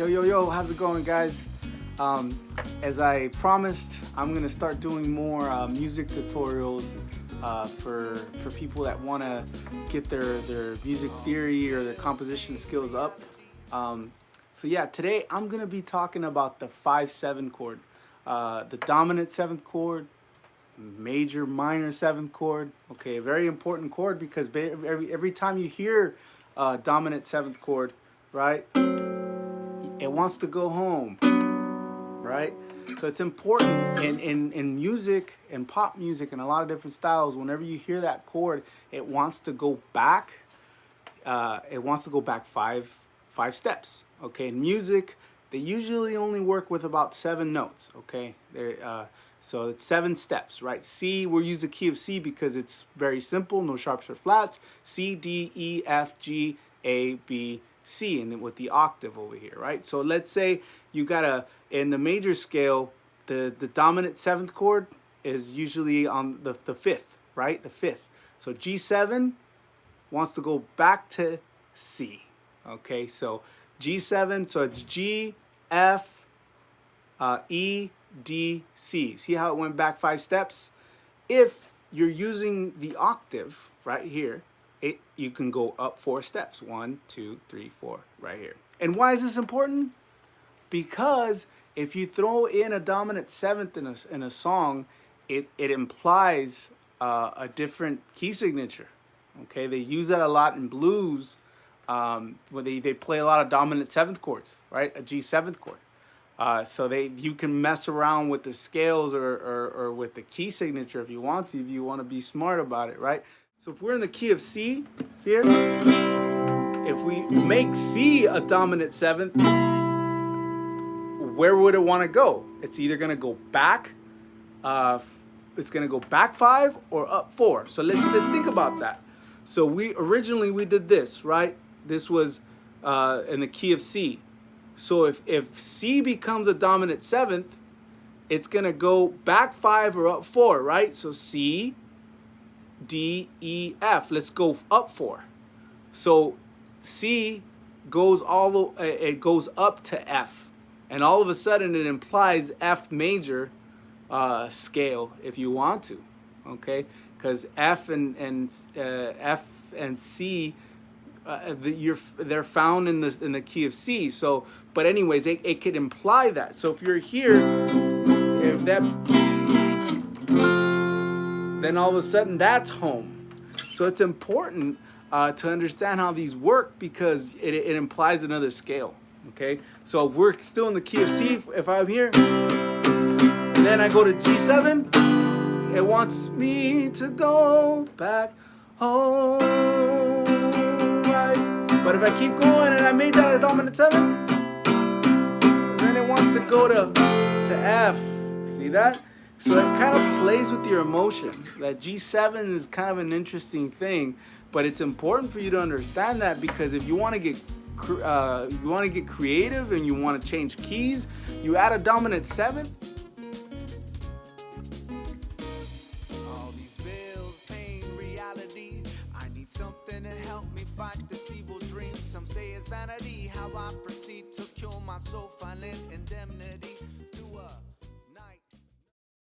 Yo, how's it going, guys? As I promised, I'm gonna start doing more music tutorials for people that want to get their music theory or their composition skills up. So yeah, today I'm gonna be talking about the 5/7 chord, the dominant seventh chord, major minor seventh chord. Okay, a very important chord because every time you hear dominant seventh chord, right, it wants to go home, right? So it's important in music and pop music and a lot of different styles. Whenever you hear that chord, it wants to go back. It wants to go back five steps. Okay, in music, they usually only work with about 7 notes. Okay, so it's 7 steps, right? C, we'll use the key of C because it's very simple, no sharps or flats. C, D, E, F, G, A, B, C, and then with the octave over here, right? So let's say you got in the major scale, the dominant 7th chord is usually on the 5th, right? The 5th. So G7 wants to go back to C. Okay, so G7, so it's G, F, E, D, C. See how it went back 5 steps? If you're using the octave right here, you can go up 4 steps. 1, 2, 3, 4, right here. And why is this important? Because if you throw in a dominant 7th in a song, it implies a different key signature. Okay, they use that a lot in blues, where they play a lot of dominant 7th chords, right? A G7th chord. So you can mess around with the scales or with the key signature if you want to be smart about it, right? So if we're in the key of C here, if we make C a dominant 7th, where would it want to go? It's either going to go back, it's going to go back 5 or up 4. So let's think about that. So we did this, right? This was in the key of C. So if C becomes a dominant 7th, it's going to go back 5 or up 4, right? So C, D, E, F. Let's go up 4. So C goes it goes up to F, and all of a sudden it implies F major scale if you want to, okay? Because F and C, they're found in the key of C. So, but anyways, it could imply that. So if you're here, then all of a sudden that's home. So it's important to understand how these work because it implies another scale. Okay, so if we're still in the key of C, if I'm here, and then I go to G7, it wants me to go back home, right? But if I keep going and I made that a dominant 7, then it wants to go to F. See that? So it kind of plays with your emotions. That G7 is kind of an interesting thing, but it's important for you to understand that because if you want to get creative and you want to change keys, you add a dominant 7. All these bills, pain, reality. I need something to help me fight this evil dream. Some say it's vanity, how I proceed to kill my soul, finding indemnity.